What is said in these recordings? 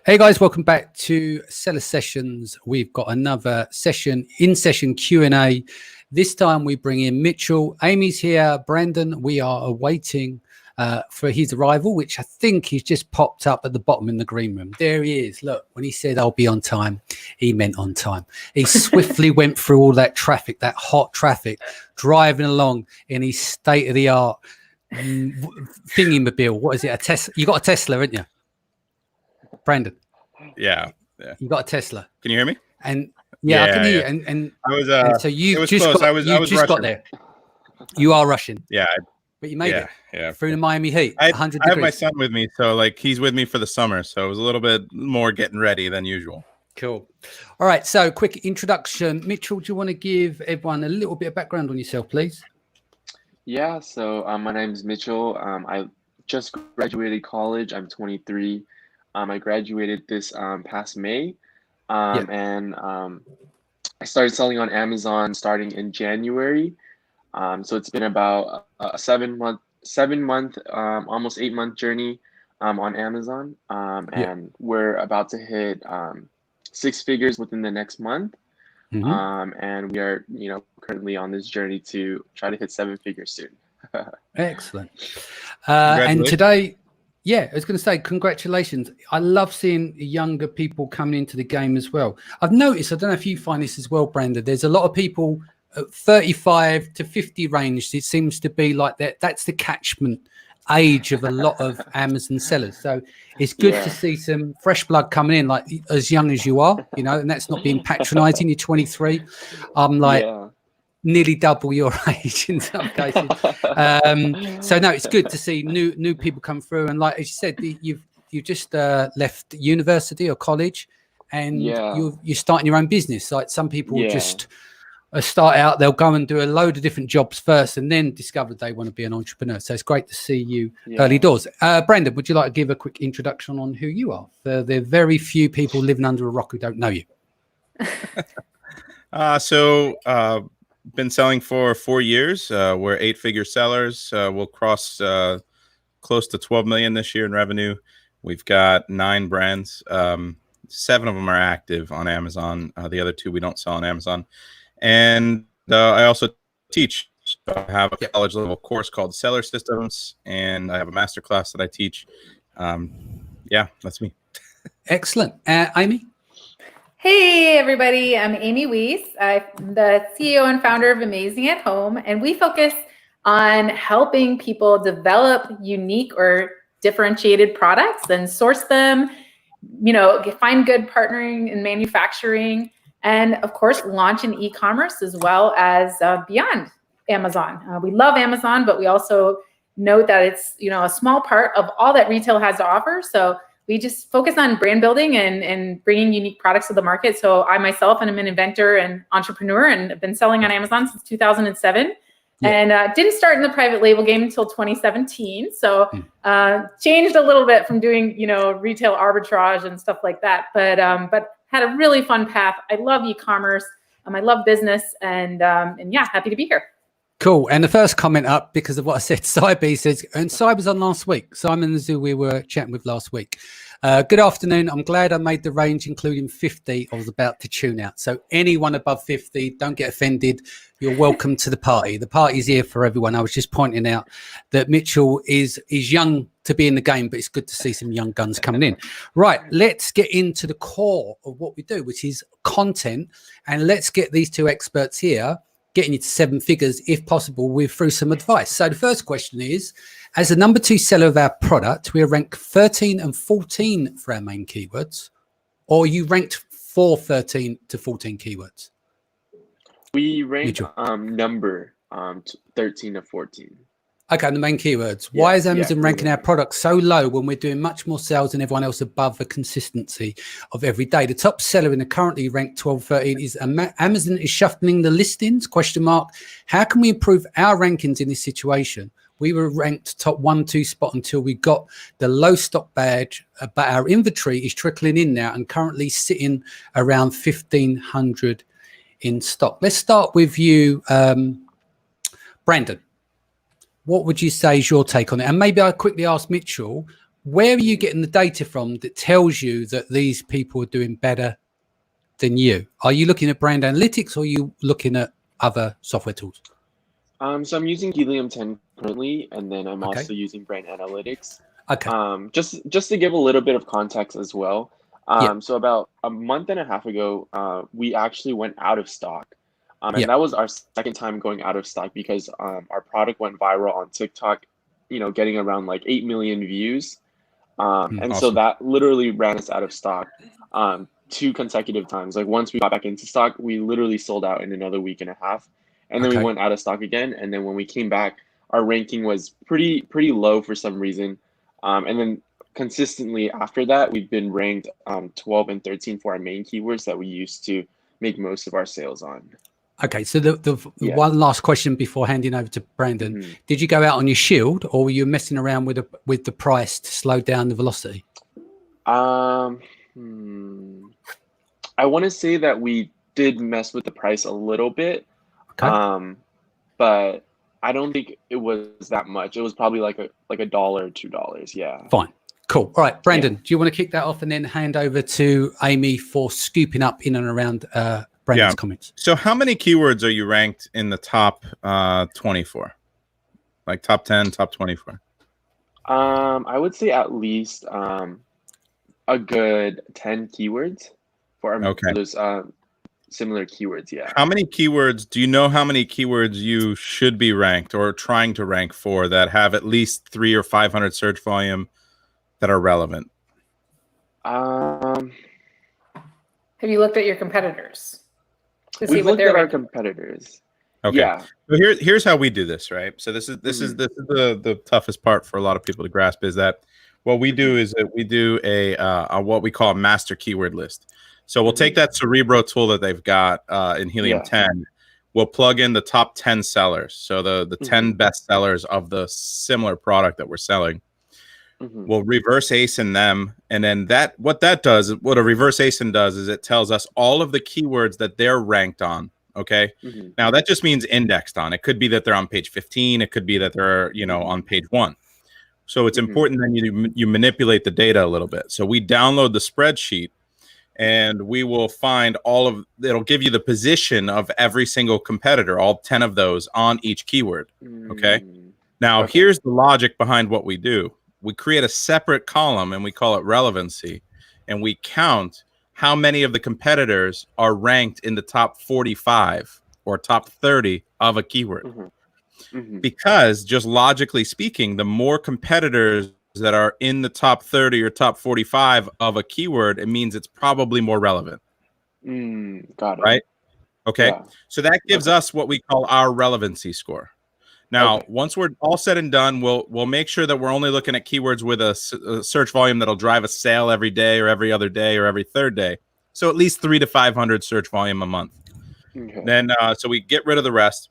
Hey guys, welcome back to Seller Sessions. We've got another session, in-session Q&A. This time we bring in Mitchell. Amy's here. Brandon, we are awaiting for his arrival, which I think he's just popped up at the bottom in the green room. There he is. Look, when he said I'll be on time, he meant on time. He swiftly went through all that traffic, that hot traffic, driving along in his state-of-the-art thingy-mobile. What is it? A Tesla? You got a Tesla, haven't you? Brandon. Yeah. You got a Tesla. Can you hear me? And I can hear you. And I was and so you just close. got, I was got there. You are rushing. Yeah. But you made it. Yeah. Through the Miami heat. I 100 degrees. have my son with me, so like he's with me for the summer, so it was a little bit more getting ready than usual. Cool. All right. So quick introduction. Mitchell, do you want to give everyone a little bit of background on yourself, please? Yeah. So my name is Mitchell. I just graduated college. I'm 23. I graduated this past May, and I started selling on Amazon starting in January. So it's been about a 7 month, almost 8 month journey on Amazon, and we're about to hit 6 figures within the next month. And we are, currently on this journey to try to hit 7 figures soon. Excellent. And today. Yeah, I was going to say, congratulations. I love seeing younger people coming into the game as well. I've noticed, I don't know if you find this as well, Brandon, there's a lot of people at 35 to 50 range. It seems to be like that. That's the catchment age of a lot of Amazon sellers. So it's good to see some fresh blood coming in, like as young as you are, and that's not being patronizing. You're 23. I'm like... nearly double your age in some cases. So no, it's good to see new people come through. And like as you said, you just left university or college, and you're starting your own business. Like some people just start out, they'll go and do a load of different jobs first, and then discover they want to be an entrepreneur. So it's great to see you early doors. Brandon, would you like to give a quick introduction on who you are? There are very few people living under a rock who don't know you. Been selling for 4 years. We're 8-figure sellers. We'll cross close to 12 million this year in revenue. We've got 9 brands. 7 of them are active on Amazon. The other 2 we don't sell on Amazon. And I also teach. I have a college level course called Seller Systems, and I have a masterclass that I teach. That's me. Excellent. Amy? Hey, everybody. I'm Amy Weiss. I'm the CEO and founder of Amazing at Home, and we focus on helping people develop unique or differentiated products and source them, find good partnering in manufacturing, and of course, launch in e-commerce as well as beyond Amazon. We love Amazon, but we also know that it's, a small part of all that retail has to offer. So we just focus on brand building and bringing unique products to the market. So I myself am an inventor and entrepreneur, and have been selling on Amazon since 2007. And didn't start in the private label game until 2017. So changed a little bit from doing, retail arbitrage and stuff like that. But had a really fun path. I love e-commerce. I love business, and happy to be here. Cool. And the first comment up, because of what I said, Cybe says, and Cybe was on last week. Simon Zoo we were chatting with last week. Good afternoon. I'm glad I made the range, including 50. I was about to tune out. So anyone above 50, don't get offended. You're welcome to the party. The party's here for everyone. I was just pointing out that Mitchell is young to be in the game, but it's good to see some young guns coming in. Right. Let's get into the core of what we do, which is content. And let's get these 2 experts here getting you to 7 figures, if possible, through some advice. So the first question is, as the number 2 seller of our product, we are ranked 13 and 14 for our main keywords, or you ranked for 13 to 14 keywords? We rank number 13 to 14. Okay, the main keywords. Why is Amazon ranking our product so low when we're doing much more sales than everyone else above the consistency of every day? The top seller in the currently ranked 12, 13 is Amazon is shuffling the listings, ? How can we improve our rankings in this situation? We were ranked top 1, 2 spot until we got the low stock badge, but our inventory is trickling in now and currently sitting around 1,500 in stock. Let's start with you, Brandon. What would you say is your take on it? And maybe I'll quickly ask Mitchell, where are you getting the data from that tells you that these people are doing better than you? Are you looking at brand analytics, or are you looking at other software tools? So I'm using Helium 10 currently, and then I'm Okay. also using brand analytics. Okay. Just to give a little bit of context as well. Yeah. So about a month and a half ago, we actually went out of stock. And Yeah. that was our second time going out of stock because our product went viral on TikTok, getting around like 8 million views. And so Awesome. that literally ran us out of stock 2 consecutive times. Like once we got back into stock, we literally sold out in another week and a half. And then we Okay. went out of stock again. And then when we came back, our ranking was pretty low for some reason. And then consistently after that, we've been ranked 12 and 13 for our main keywords that we used to make most of our sales on. Okay, so the Yeah. one last question before handing over to Brandon. Mhm. Did you go out on your shield, or were you messing around with the price to slow down the velocity? I want to say that we did mess with the price a little bit, Okay. but I don't think it was that much. It was probably like $1 or $2. Yeah. Fine. Cool. All right, Brandon, do you want to kick that off and then hand over to Amy for scooping up in and around Brandon's comments? So how many keywords are you ranked in the top 24? Like top 10, top 24? I would say at least a good 10 keywords for those similar keywords. Yeah. How many keywords do you know? How many keywords you should be ranked or trying to rank for that have at least 300 or 500 search volume that are relevant? Have you looked at your competitors to see We've what looked they're at our ranking? competitors. Okay. Yeah. So here's how we do this, right? So this is the toughest part for a lot of people to grasp, is that what we do is that we do a what we call a master keyword list. So we'll take that Cerebro tool that they've got in Helium 10. We'll plug in the top 10 sellers. So the 10 best sellers of the similar product that we're selling. We'll reverse ASIN them, and then what a reverse ASIN does is it tells us all of the keywords that they're ranked on. Okay. Now that just means indexed on. It could be that they're on page 15. It could be that they're on page 1. So it's important that you manipulate the data a little bit. So we download the spreadsheet, and we will find it'll give you the position of every single competitor, all 10 of those on each keyword. Okay. Now here's the logic behind what we do. We create a separate column and we call it relevancy, and we count how many of the competitors are ranked in the top 45 or top 30 of a keyword. Because just logically speaking, the more competitors that are in the top 30 or top 45 of a keyword, it means it's probably more relevant. Got it. Right? Okay. Yeah. So that gives us what we call our relevancy score. Now, once we're all said and done, we'll make sure that we're only looking at keywords with a search volume that'll drive a sale every day or every other day or every third day. So at least 300 to 500 search volume a month. Then so we get rid of the rest.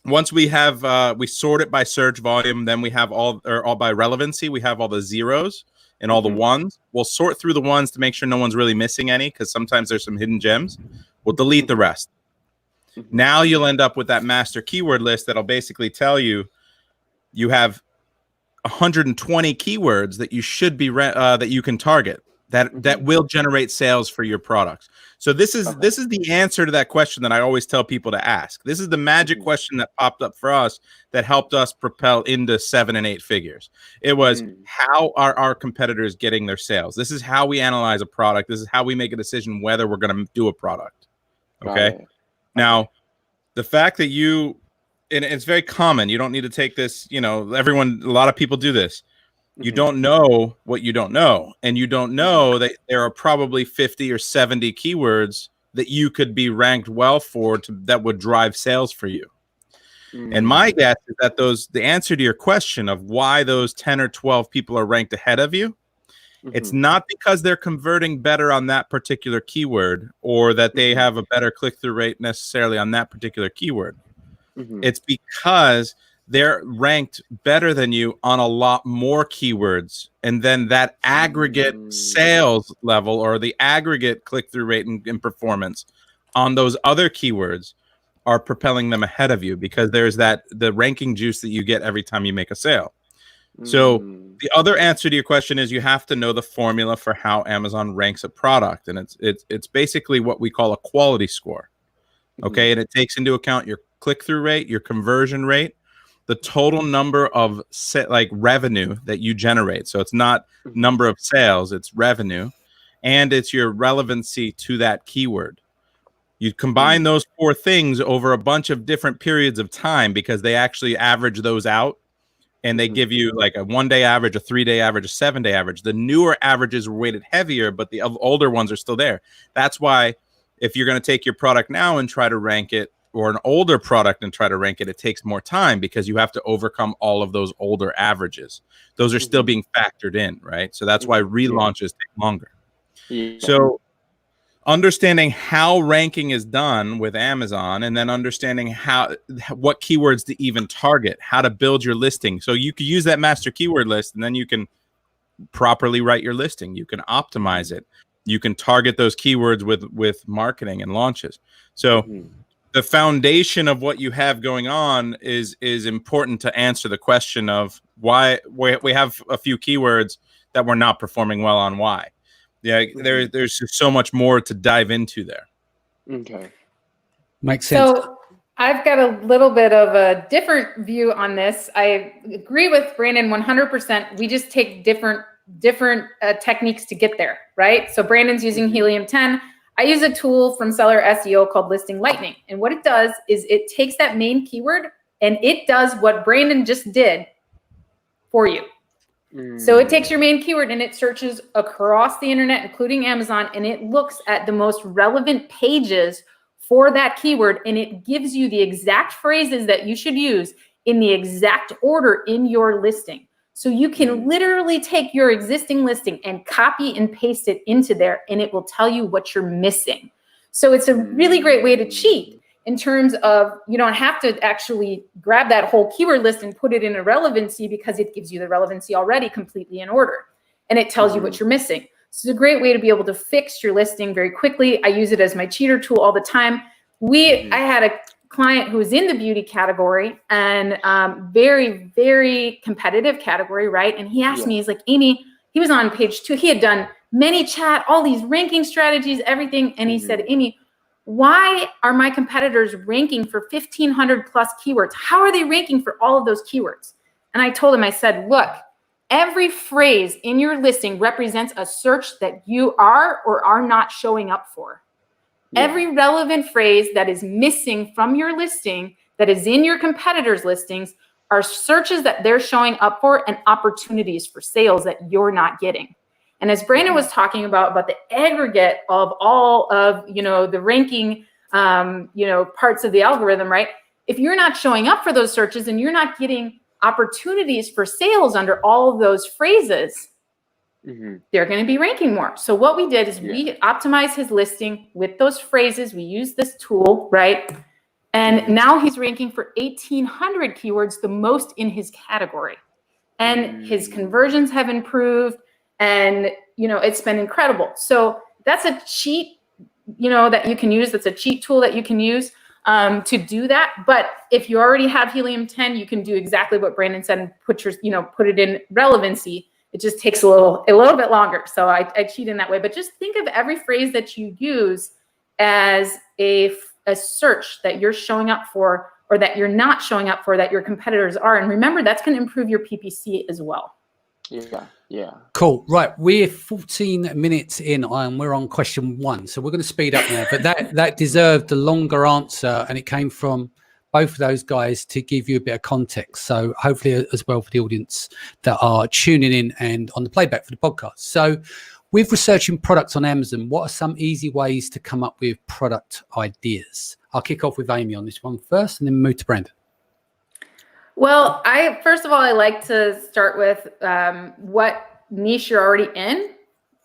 Once we have we sort it by search volume, then we have all by relevancy. We have all the zeros and all the ones. We'll sort through the ones to make sure no one's really missing any, because sometimes there's some hidden gems. We'll delete the rest. Now you'll end up with that master keyword list that'll basically tell you have 120 keywords that you should be that you can target that will generate sales for your products. So this is the answer to that question that I always tell people to ask. This is the magic question that popped up for us that helped us propel into 7 and 8 figures. It was how are our competitors getting their sales? This is how we analyze a product. This is how we make a decision whether we're going to do a product. Okay. Now, the fact that and it's very common, you don't need to take this, a lot of people do this. You don't know what you don't know. And you don't know that there are probably 50 or 70 keywords that you could be ranked well for that would drive sales for you. And my guess is that the answer to your question of why those 10 or 12 people are ranked ahead of you, it's not because they're converting better on that particular keyword or that they have a better click-through rate necessarily on that particular keyword. It's because they're ranked better than you on a lot more keywords. And then that aggregate sales level or the aggregate click-through rate and performance on those other keywords are propelling them ahead of you, because there's the ranking juice that you get every time you make a sale. So the other answer to your question is you have to know the formula for how Amazon ranks a product, and it's basically what we call a quality score. Okay, and it takes into account your click-through rate, your conversion rate, the total number of revenue that you generate. So it's not number of sales, it's revenue, and it's your relevancy to that keyword. You combine those four things over a bunch of different periods of time because they actually average those out, and they give you like a 1 day average, a 3 day average, a 7 day average. The newer averages are weighted heavier, but the older ones are still there. That's why if you're going to take your product now and try to rank it, or an older product and try to rank it, it takes more time because you have to overcome all of those older averages. Those are still being factored in, right? So that's why relaunches take longer. So understanding how ranking is done with Amazon, and then understanding what keywords to even target, how to build your listing. So you could use that master keyword list, and then you can properly write your listing. You can optimize it. You can target those keywords with marketing and launches. So the foundation of what you have going on is important to answer the question of why we have a few keywords that we're not performing well on. Why? Yeah, there's just so much more to dive into there. Okay. Makes sense. So I've got a little bit of a different view on this. I agree with Brandon 100%. We just take different techniques to get there, right? So Brandon's using Helium 10. I use a tool from Seller SEO called Listing Lightning. And what it does is it takes that main keyword and it does what Brandon just did for you. So it takes your main keyword and it searches across the internet, including Amazon, and it looks at the most relevant pages for that keyword, and it gives you the exact phrases that you should use in the exact order in your listing. So you can literally take your existing listing and copy and paste it into there, and it will tell you what you're missing. So it's a really great way to cheat in terms of you don't have to actually grab that whole keyword list and put it in a relevancy because it gives you the relevancy already completely in order. And it tells you what you're missing. So it's a great way to be able to fix your listing very quickly. I use it as my cheater tool all the time. I had a client who was in the beauty category and very, very competitive category, right? And he asked me, he's like, Amy, he was on page 2. He had done ManyChat, all these ranking strategies, everything. And he said, Amy, why are my competitors ranking for 1,500 plus keywords? How are they ranking for all of those keywords? And I told him, I said, look, every phrase in your listing represents a search that you are or are not showing up for. Every relevant phrase that is missing from your listing, that is in your competitors' listings, are searches that they're showing up for and opportunities for sales that you're not getting. And as Brandon was talking about the aggregate of all of, the ranking, parts of the algorithm, right? If you're not showing up for those searches and you're not getting opportunities for sales under all of those phrases, they're going to be ranking more. So what we did is we optimized his listing with those phrases. We used this tool, right? And now he's ranking for 1,800 keywords, the most in his category. And his conversions have improved. And, it's been incredible. So that's a cheat, that you can use. That's a cheat tool that you can use to do that. But if you already have Helium 10, you can do exactly what Brandon said and put it in relevancy. It just takes a little bit longer. So I cheat in that way. But just think of every phrase that you use as a search that you're showing up for or that you're not showing up for that your competitors are. And remember, that's going to improve your PPC as well. Yeah. Cool. Right. We're 14 minutes in and we're on question 1. So we're going to speed up now. But that deserved a longer answer. And it came from both of those guys to give you a bit of context. So hopefully as well for the audience that are tuning in and on the playback for the podcast. So with researching products on Amazon, what are some easy ways to come up with product ideas? I'll kick off with Amy on this one first and then move to Brandon. Well, first of all, I like to start with what niche you're already in,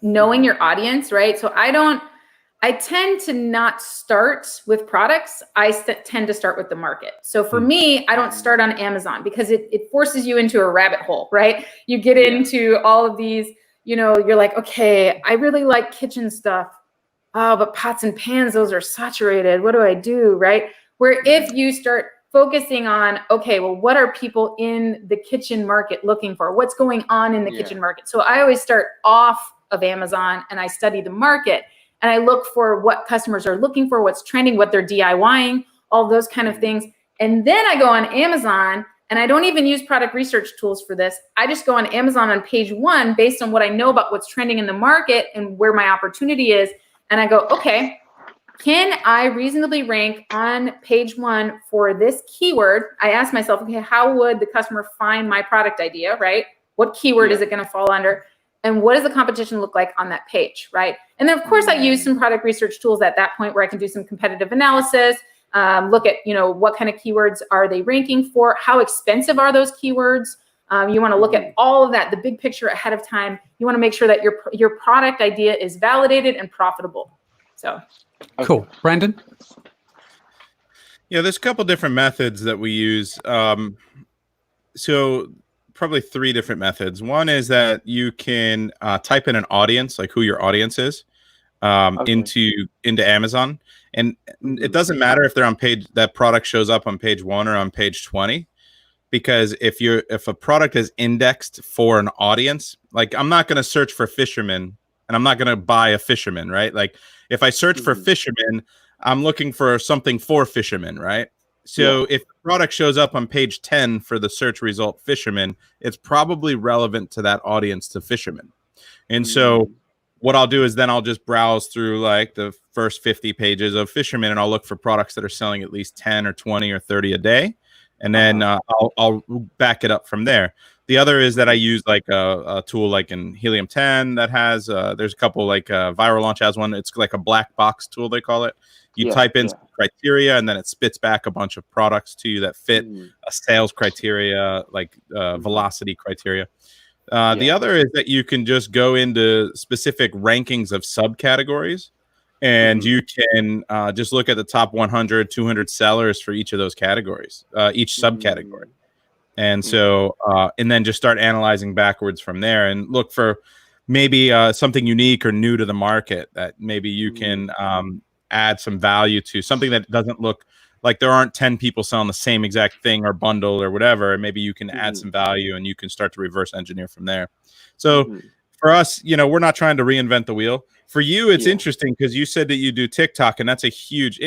knowing your audience, right? So I tend to not start with products. I tend to start with the market. So for me, I don't start on Amazon because it forces you into a rabbit hole, right? You get into all of these, you're like, okay, I really like kitchen stuff. Oh, but pots and pans, those are saturated. What do I do, right? Where if you start focusing on, okay, well, what are people in the kitchen market looking for? What's going on in the kitchen market? So I always start off of Amazon and I study the market and I look for what customers are looking for, what's trending, what they're DIYing, all those kind of things. And then I go on Amazon, and I don't even use product research tools for this. I just go on Amazon on page 1 based on what I know about what's trending in the market and where my opportunity is. And I go, okay, can I reasonably rank on page 1 for this keyword? I ask myself, okay, how would the customer find my product idea, right? What keyword is it going to fall under? And what does the competition look like on that page, right? And then, of course, I use some product research tools at that point where I can do some competitive analysis, look at, what kind of keywords are they ranking for? How expensive are those keywords? You want to look at all of that, the big picture ahead of time. You want to make sure that your product idea is validated and profitable. So. Cool. Brandon? Yeah, there's a couple different methods that we use. So probably 3 different methods. One is that you can type in an audience, like who your audience is, into Amazon. And it doesn't matter if they're on page, that product shows up on page 1 or on page 20, because if a product is indexed for an audience, like I'm not going to search for fishermen and I'm not going to buy a fisherman, right? Like if I search for fishermen, I'm looking for something for fishermen, right? So if the product shows up on page 10 for the search result fisherman, it's probably relevant to that audience, to fishermen. And so what I'll do is then I'll just browse through like the first 50 pages of fishermen, and I'll look for products that are selling at least 10 or 20 or 30 a day. And then I'll back it up from there. The other is that I use like a tool like in Helium 10 that has, there's a couple, like Viral Launch has one. It's like a black box tool, they call it. You type in some criteria, and then it spits back a bunch of products to you that fit a sales criteria, like velocity criteria. The other is that you can just go into specific rankings of subcategories, and you can just look at the top 100, 200 sellers for each of those categories, each subcategory. And so, and then just start analyzing backwards from there and look for maybe something unique or new to the market that maybe you can add some value to, something that doesn't look like there aren't 10 people selling the same exact thing or bundle or whatever. And maybe you can add some value and you can start to reverse engineer from there. So for us, we're not trying to reinvent the wheel. For you, it's interesting because you said that you do TikTok, and that's a huge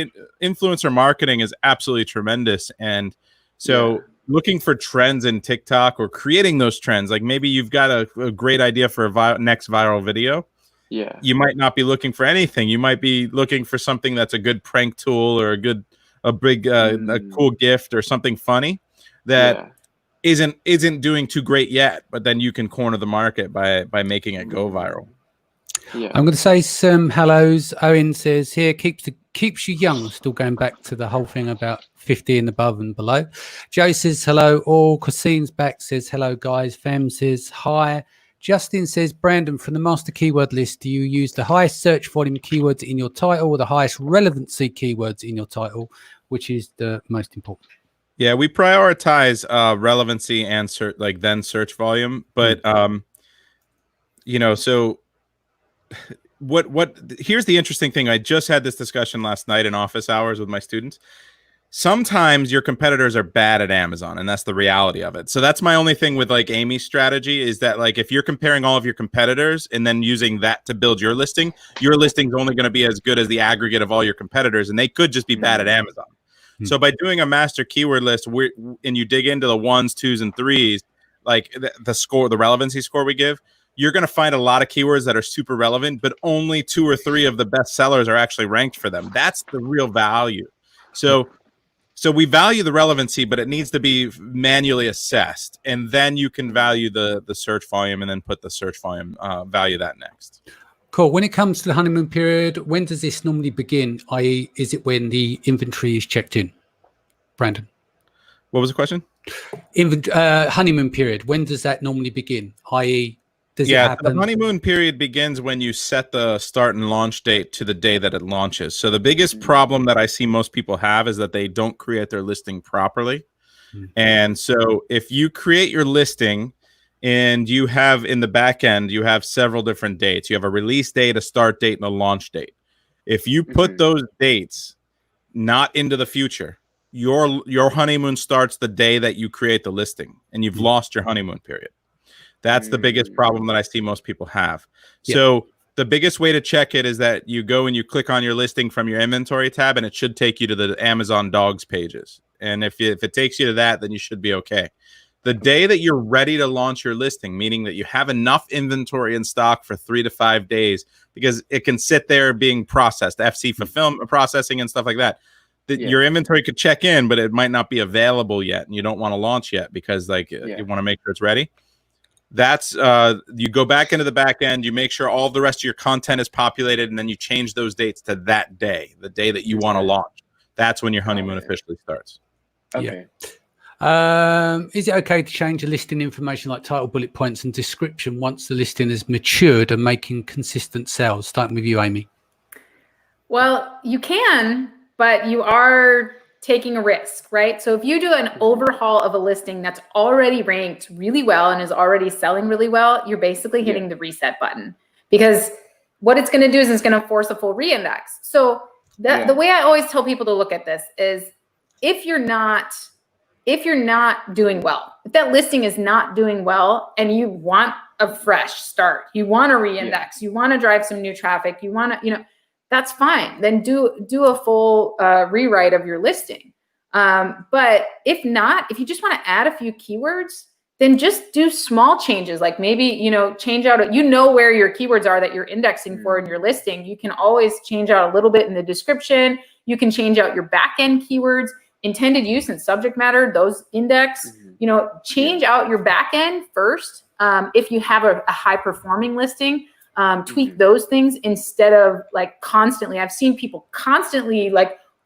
influencer marketing is absolutely tremendous. And so looking for trends in TikTok or creating those trends, like maybe you've got a great idea for a next viral video. Yeah, you might not be looking for anything. You might be looking for something that's a good prank tool or a big a cool gift or something funny that isn't doing too great yet, but then you can corner the market by making it go viral. I'm going to say some hellos. Owen says here, keeps you young. Still going back to the whole thing about 50 and above and below. Joe says hello all. Christine's back, says hello guys. Fem says hi. Justin says, Brandon, from the master keyword list, do you use the highest search volume keywords in your title or the highest relevancy keywords in your title? Which is the most important? Yeah, we prioritize relevancy and then search volume. But so here's the interesting thing. I just had this discussion last night in office hours with my students. Sometimes your competitors are bad at Amazon, and that's the reality of it. So that's my only thing with like Amy's strategy is that like if you're comparing all of your competitors and then using that to build your listing's only going to be as good as the aggregate of all your competitors, and they could just be bad at Amazon. So by doing a master keyword list, and you dig into the 1s, 2s, and 3s, like the score, the relevancy score we give, you're going to find a lot of keywords that are super relevant, but only 2 or 3 of the best sellers are actually ranked for them. That's the real value. So we value the relevancy, but it needs to be manually assessed. And then you can value the search volume and then put the search volume, value that next. Cool. When it comes to the honeymoon period, when does this normally begin? I.e., is it when the inventory is checked in? Brandon? What was the question? Honeymoon period. When does that normally begin? I.e., does it happen? The honeymoon period begins when you set the start and launch date to the day that it launches. So the biggest problem that I see most people have is that they don't create their listing properly. And so if you create your listing and you have in the back end, you have several different dates. You have a release date, a start date, and a launch date. If you put those dates not into the future, your honeymoon starts the day that you create the listing, and you've lost your honeymoon period. That's the biggest problem that I see most people have. Yeah. So the biggest way to check it is that you go and you click on your listing from your inventory tab, and it should take you to the Amazon dogs pages. And if it takes you to that, then you should be okay. The day that you're ready to launch your listing, meaning that you have enough inventory in stock for 3 to 5 days, because it can sit there being processed, FC fulfillment processing and stuff like that. Your inventory could check in, but it might not be available yet, and you don't want to launch yet because you want to make sure it's ready. That's you go back into the back end, you make sure all the rest of your content is populated, and then you change those dates to that day, the day that you want to launch. That's when your honeymoon officially starts. Okay. Is it okay to change the listing information like title, bullet points, and description once the listing has matured and making consistent sales? Starting with you, Amy. Well, you can, but you are taking a risk, right? So if you do an overhaul of a listing that's already ranked really well and is already selling really well, you're basically hitting the reset button, because what it's going to do is it's going to force a full reindex. So the way I always tell people to look at this is if you're not doing well, if that listing is not doing well and you want a fresh start, you want to reindex, you want to drive some new traffic, you want to, that's fine. Then do a full rewrite of your listing. But if not, if you just want to add a few keywords, then just do small changes. Like maybe, change out, where your keywords are that you're indexing for in your listing. You can always change out a little bit in the description. You can change out your back-end keywords, intended use and subject matter, those index, change out your back-end first. If you have a high-performing listing, tweak those things instead of constantly. I've seen people constantly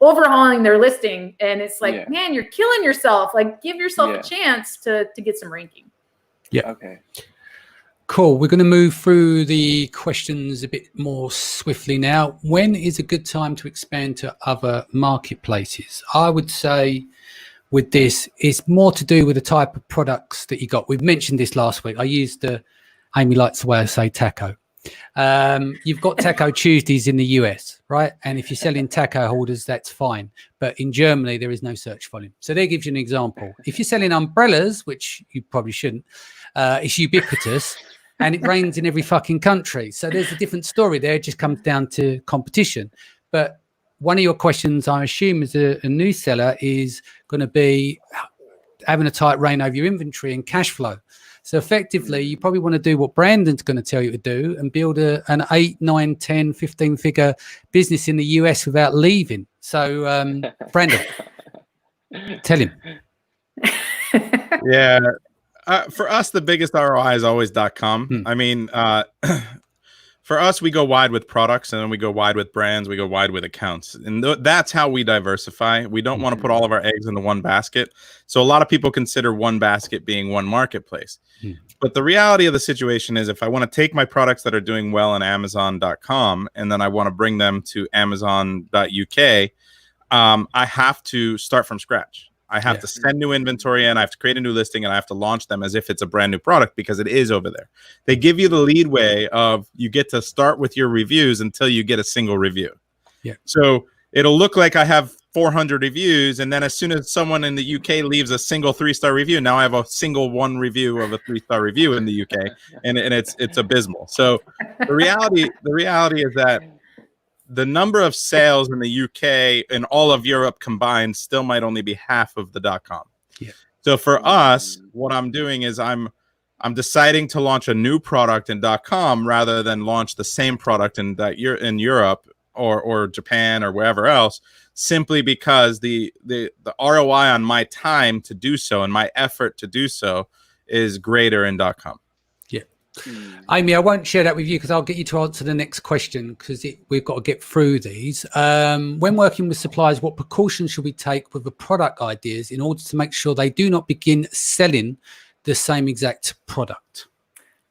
overhauling their listing, and it's man, you're killing yourself. Give yourself a chance to get some ranking. Yeah. Okay. Cool. We're going to move through the questions a bit more swiftly now. When is a good time to expand to other marketplaces? I would say with this, it's more to do with the type of products that you got. We've mentioned this last week. I used Amy likes the way I say taco. You've got Taco Tuesdays in the US, right? And if you're selling taco holders, that's fine. But in Germany, there is no search volume. So there gives you an example. If you're selling umbrellas, which you probably shouldn't, it's ubiquitous and it rains in every fucking country. So there's a different story there. It just comes down to competition. But one of your questions, I assume, as a new seller is going to be having a tight rein over your inventory and cash flow. So effectively, you probably want to do what Brandon's going to tell you to do and build an 8, 9, 10, 15 figure business in the US without leaving. So, Brandon, tell him. Yeah. For us, the biggest ROI is always .com. I mean, for us, we go wide with products, and then we go wide with brands. We go wide with accounts. And that's how we diversify. We don't want to put all of our eggs into one basket. So a lot of people consider one basket being one marketplace. But the reality of the situation is if I want to take my products that are doing well on Amazon.com and then I want to bring them to Amazon.uk, I have to start from scratch. I have to send new inventory in, I have to create a new listing, and I have to launch them as if it's a brand new product because it is over there. They give you the leadway of you get to start with your reviews until you get a single review. Yeah. So it'll look like I have 400 reviews, and then as soon as someone in the UK leaves a single 3-star review, now I have a single 1 review of a 3-star review in the UK, and it's abysmal. So the reality is that the number of sales in the UK and all of Europe combined still might only be half of the .com. Yeah. So for us, what I'm doing is I'm deciding to launch a new product in .com rather than launch the same product in Europe or Japan or wherever else, simply because the ROI on my time to do so and my effort to do so is greater in .com. Amy, I won't share that with you because I'll get you to answer the next question because we've got to get through these. When working with suppliers, what precautions should we take with the product ideas in order to make sure they do not begin selling the same exact product?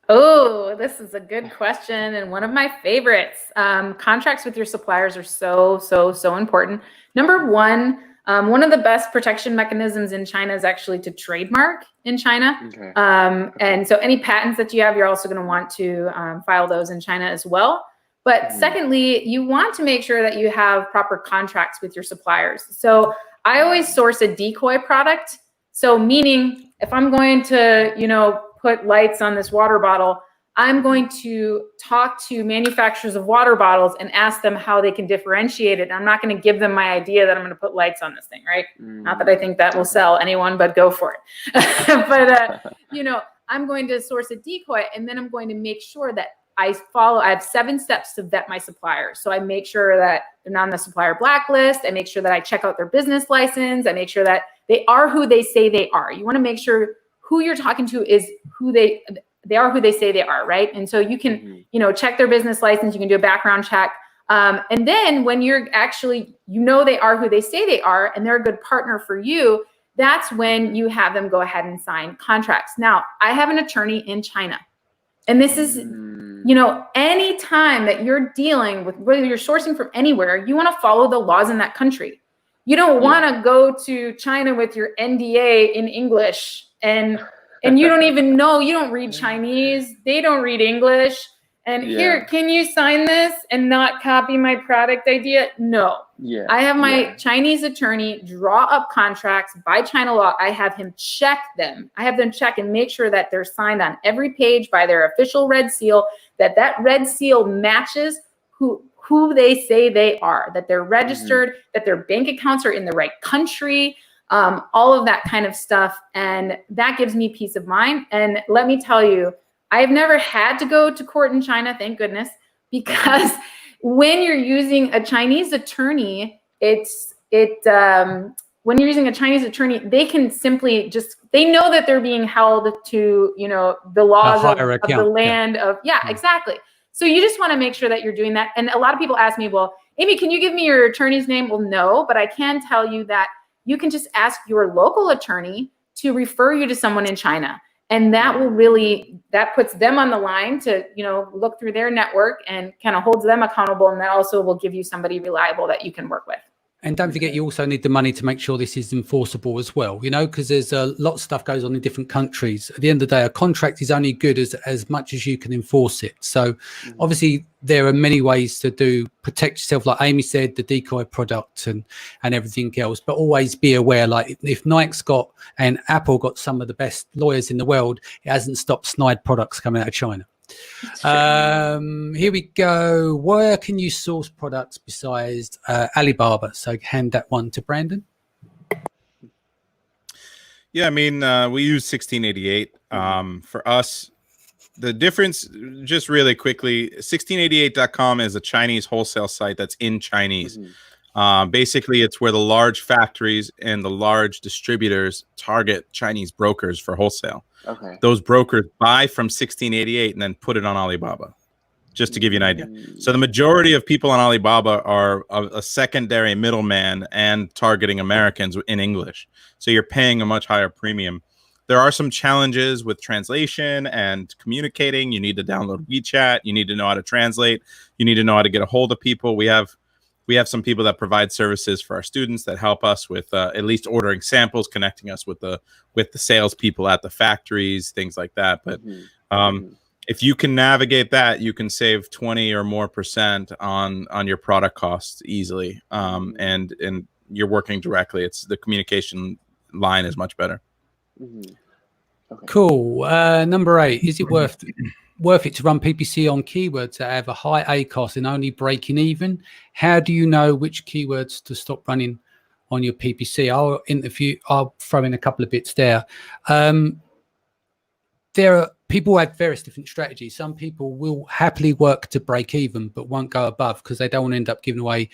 Oh, this is a good question and one of my favorites. Contracts with your suppliers are so important. Number one of the best protection mechanisms in China is actually to trademark in China. Okay. And so any patents that you have, you're also going to want to file those in China as well. But secondly, you want to make sure that you have proper contracts with your suppliers. So I always source a decoy product. So meaning if I'm going to, you know, put lights on this water bottle, I'm going to talk to manufacturers of water bottles and ask them how they can differentiate it. I'm not going to give them my idea that I'm going to put lights on this thing, right? Not that I think that will sell anyone, but go for it. But, you know, I'm going to source a decoy, and then I'm going to make sure that I have 7 steps to vet my suppliers. So I make sure that they're not on the supplier blacklist. I make sure that I check out their business license. I make sure that they are who they say they are. You want to make sure who you're talking to is who they are who they say they are, right? And so you can, you know, check their business license. You can do a background check. And then when you're actually, you know, they are who they say they are, and they're a good partner for you, that's when you have them go ahead and sign contracts. Now, I have an attorney in China. And this is, you know, any time that you're dealing with, whether you're sourcing from anywhere, you want to follow the laws in that country. You don't want to go to China with your NDA in English and you don't even know, you don't read Chinese, they don't read English. And here, can you sign this and not copy my product idea? No. I have my Chinese attorney draw up contracts by China law. I have him check them. I have them check and make sure that they're signed on every page by their official red seal, that red seal matches who they say they are, that they're registered, that their bank accounts are in the right country, all of that kind of stuff. And that gives me peace of mind. And let me tell you, I've never had to go to court in China, thank goodness, because when you're using a Chinese attorney, when you're using a Chinese attorney, they can simply they know that they're being held to, you know, the laws of the land exactly. So you just want to make sure that you're doing that. And a lot of people ask me, well, Amy, can you give me your attorney's name? Well, no, but I can tell you that you can just ask your local attorney to refer you to someone in China. And that will really, that puts them on the line to, you know, look through their network and kind of holds them accountable. And that also will give you somebody reliable that you can work with. And don't forget, you also need the money to make sure this is enforceable as well, you know, because there's a lot of stuff goes on in different countries. At the end of the day, a contract is only good as much as you can enforce it. So obviously there are many ways to protect yourself, like Amy said, the decoy product and everything else, but always be aware, like if Nike's got and Apple got some of the best lawyers in the world, it hasn't stopped snide products coming out of China. Here we go. Where can you source products besides Alibaba? So hand that one to Brandon. Yeah, I mean, we use 1688. For us, the difference, just really quickly, 1688.com is a Chinese wholesale site that's in Chinese. Basically, it's where the large factories and the large distributors target Chinese brokers for wholesale. Those brokers buy from 1688 and then put it on Alibaba, just to give you an idea. So the majority of people on Alibaba are a secondary middleman and targeting Americans in English. So you're paying a much higher premium. There are some challenges with translation and communicating. You need to download WeChat. You need to know how to translate. You need to know how to get a hold of people. We have some people that provide services for our students that help us with at least ordering samples, connecting us with the salespeople at the factories, things like that. But if you can navigate that, you can save 20 or more % on your product costs easily. And you're working directly. It's the communication line is much better. Cool. Number 8, is it worth it to run PPC on keywords that have a high ACoS and only breaking even? How do you know which keywords to stop running on your PPC? I'll throw in a couple of bits there. There are people have various different strategies. Some people will happily work to break even, but won't go above because they don't want to end up giving away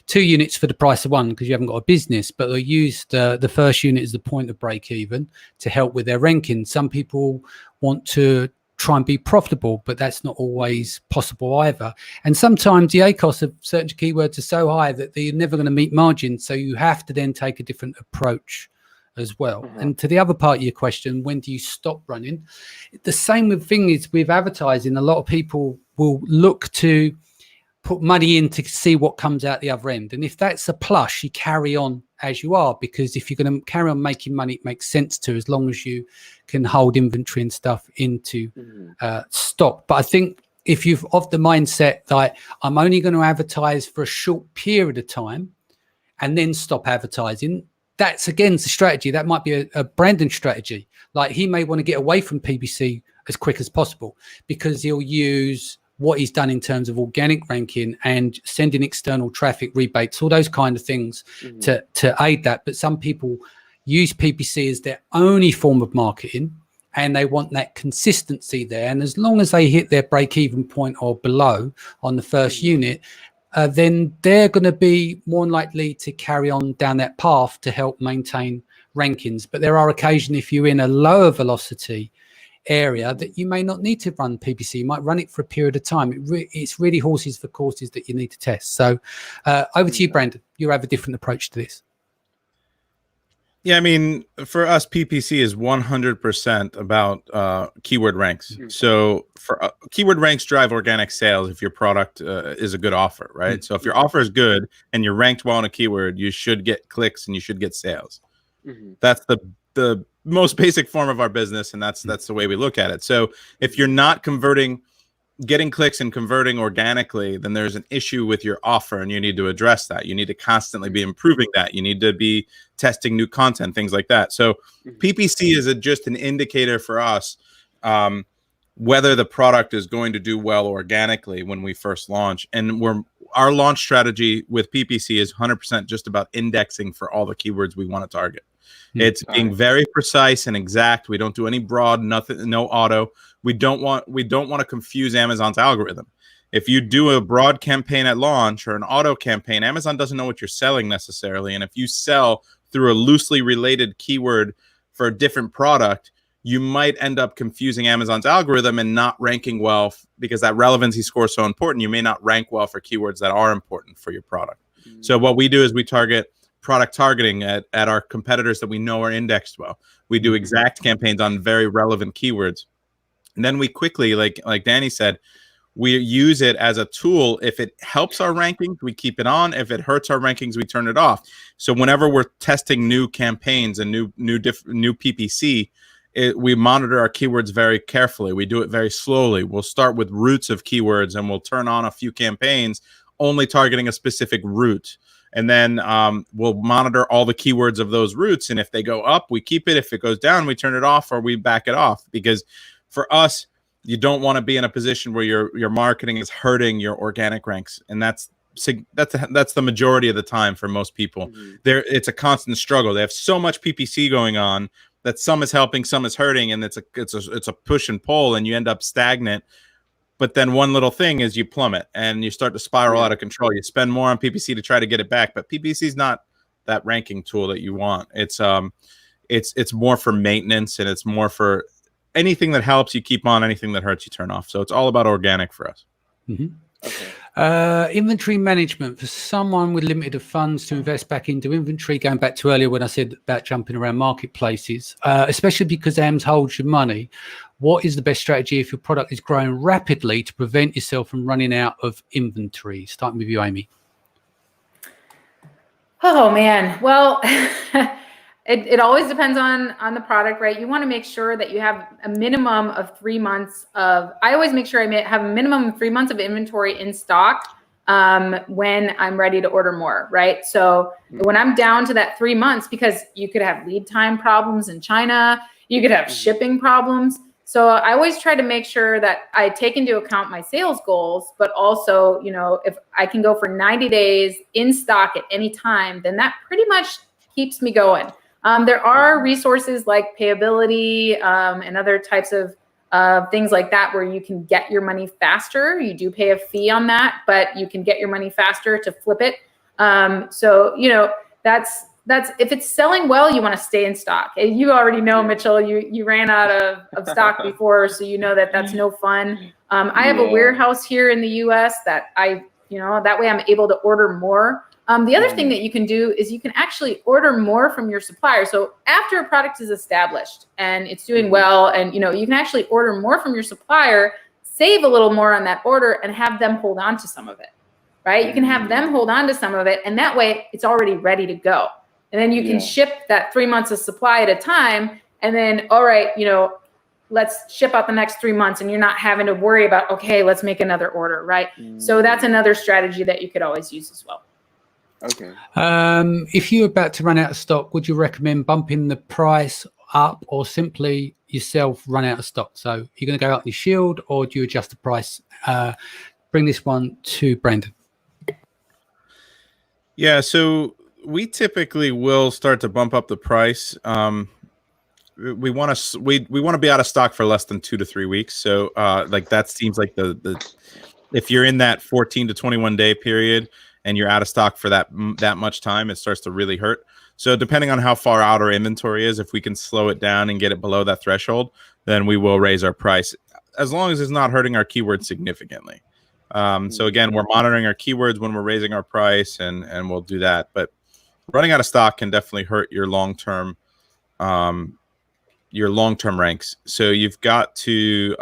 2 units for the price of 1 because you haven't got a business, but they'll use the first unit as the point of break even to help with their ranking. Some people want to try and be profitable, but that's not always possible either. And sometimes the ACoS of certain keywords are so high that they're never going to meet margin. So you have to then take a different approach as well. And to the other part of your question, when do you stop running? The same thing is with advertising. A lot of people will look to put money in to see what comes out the other end. And if that's a plus, you carry on as you are, because if you're going to carry on making money, it makes sense to, as long as you can hold inventory and stuff into stock. But I think if you've of the mindset that I'm only going to advertise for a short period of time and then stop advertising, that's again the strategy. That might be a Brandon strategy. Like he may want to get away from PPC as quick as possible because he'll use what he's done in terms of organic ranking and sending external traffic rebates, all those kind of things to aid that. But some people use PPC as their only form of marketing, and they want that consistency there. And as long as they hit their break-even point or below on the first unit, then they're going to be more likely to carry on down that path to help maintain rankings. But there are occasions, if you're in a lower velocity area, that you may not need to run PPC. You might run it for a period of time. It's really horses for courses that you need to test. So over to you, Brandon. You have a different approach to this. Yeah, I mean, for us, PPC is 100% about keyword ranks. So for keyword ranks drive organic sales if your product is a good offer, right? So if your offer is good and you're ranked well on a keyword, you should get clicks and you should get sales. That's the most basic form of our business, and that's the way we look at it. So if you're not getting clicks and converting organically, then there's an issue with your offer and you need to address that. You need to constantly be improving that. You need to be testing new content, things like that. So PPC is just an indicator for us whether the product is going to do well organically when we first launch. And our launch strategy with PPC is 100% just about indexing for all the keywords we want to target. It's being very precise and exact. We don't do any broad, nothing, no auto. We don't want to confuse Amazon's algorithm. If you do a broad campaign at launch or an auto campaign, Amazon doesn't know what you're selling necessarily. And if you sell through a loosely related keyword for a different product, you might end up confusing Amazon's algorithm and not ranking well because that relevancy score is so important. You may not rank well for keywords that are important for your product. So what we do is we target product targeting at our competitors that we know are indexed well. We do exact campaigns on very relevant keywords. And then we quickly, like Danny said, we use it as a tool. If it helps our rankings, we keep it on. If it hurts our rankings, we turn it off. So whenever we're testing new campaigns and new PPC, we monitor our keywords very carefully. We do it very slowly. We'll start with roots of keywords and we'll turn on a few campaigns only targeting a specific root. And then we'll monitor all the keywords of those routes. And if they go up, we keep it. If it goes down, we turn it off or we back it off. Because for us, you don't want to be in a position where your marketing is hurting your organic ranks. And that's the majority of the time for most people. It's a constant struggle. They have so much PPC going on that some is helping, some is hurting. And it's a push and pull and you end up stagnant. But then one little thing is you plummet and you start to spiral out of control. You spend more on PPC to try to get it back, but PPC is not that ranking tool that you want. It's more for maintenance and it's more for anything that helps you keep on, anything that hurts you turn off. So it's all about organic for us. Inventory management for someone with limited funds to invest back into inventory. Going back to earlier when I said about jumping around marketplaces, especially because AMS holds your money. What is the best strategy if your product is growing rapidly to prevent yourself from running out of inventory? Starting with you, Amy. Oh man, well, it always depends on the product, right? You want to make sure that you have a minimum of 3 months of. I always make sure I have a minimum of 3 months of inventory in stock when I'm ready to order more, right? So when I'm down to that 3 months, because you could have lead time problems in China, you could have shipping problems. So I always try to make sure that I take into account my sales goals, but also, if I can go for 90 days in stock at any time, then that pretty much keeps me going. There are resources like Payability and other types of things like that where you can get your money faster. You do pay a fee on that, but you can get your money faster to flip it. So, that's if it's selling well, you want to stay in stock. And you already know, Mitchell, you ran out of stock before, so you know that's no fun. I have a warehouse here in the US that that way I'm able to order more. The other thing that you can do is you can actually order more from your supplier. So after a product is established and it's doing well, and you can actually order more from your supplier, save a little more on that order, and have them hold on to some of it, right? You can have them hold on to some of it, and that way it's already ready to go. And then you can ship that 3 months of supply at a time, and then, all right, let's ship out the next 3 months, and you're not having to worry about, okay, let's make another order, right? So that's another strategy that you could always use as well. Okay. If you're about to run out of stock, would you recommend bumping the price up or simply yourself run out of stock? So you're going to go up your shield, or do you adjust the price? Bring this one to Brandon. Yeah, so we typically will start to bump up the price. We want to we want to be out of stock for less than 2 to 3 weeks. So like that seems like the if you're in that 14 to 21 day period and you're out of stock for that much time, it starts to really hurt. So depending on how far out our inventory is, if we can slow it down and get it below that threshold, then we will raise our price, as long as it's not hurting our keywords significantly. So again, we're monitoring our keywords when we're raising our price, and we'll do that. But running out of stock can definitely hurt your long-term ranks. So you've got to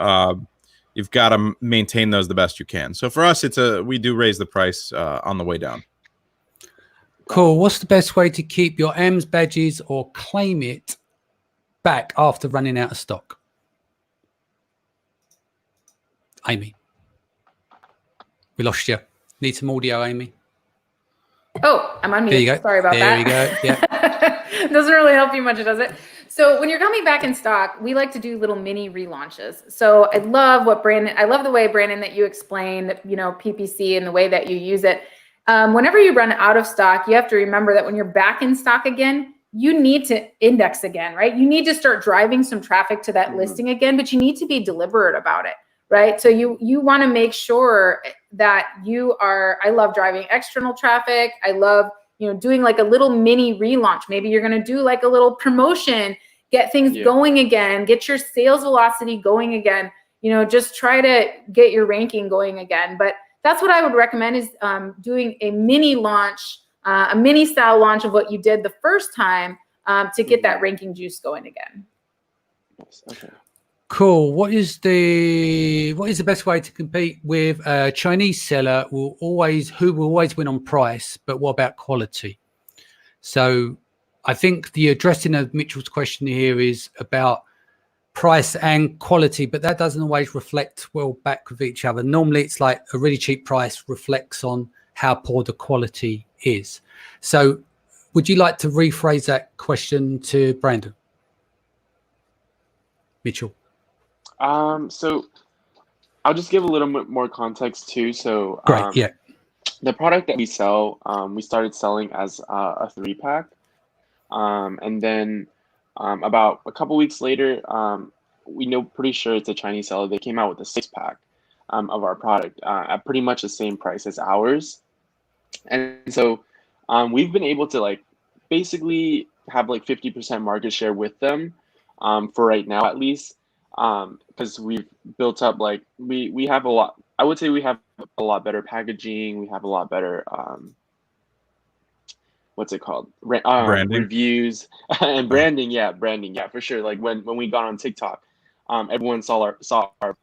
maintain those the best you can. So for us, we do raise the price on the way down. Cool. What's the best way to keep your AMS badges or claim it back after running out of stock? Amy, we lost you. Need some audio, Amy. Oh, I'm on mute. There you go. Sorry about that. There we go. Yeah. Doesn't really help you much, does it? So when you're coming back in stock, we like to do little mini relaunches. So I love the way, Brandon, that you explained, PPC and the way that you use it. Whenever you run out of stock, you have to remember that when you're back in stock again, you need to index again, right? You need to start driving some traffic to that listing again, but you need to be deliberate about it, right? So you want to make sure that I love driving external traffic. I love, doing like a little mini relaunch. Maybe you're going to do like a little promotion, get things going again, get your sales velocity going again, just try to get your ranking going again. But that's what I would recommend, is doing a mini launch, a mini style launch of what you did the first time to get that ranking juice going again. Okay. Cool. What is the best way to compete with a Chinese seller who will always win on price, but what about quality? So I think the addressing of Mitchell's question here is about price and quality, but that doesn't always reflect well back with each other. Normally it's like a really cheap price reflects on how poor the quality is. So would you like to rephrase that question to Brandon? Mitchell. So I'll just give a little bit more context too. So Great, yeah. The product that we sell, we started selling as a 3-pack. And then about a couple weeks later, pretty sure it's a Chinese seller. They came out with a 6-pack of our product at pretty much the same price as ours. And so we've been able to basically have 50% market share with them for right now, at least, because we've built up we have a lot. I would say we have a lot better packaging. We have a lot better what's it called? Branding. Reviews and branding. Yeah, branding. Yeah, for sure. Like when we got on TikTok, everyone saw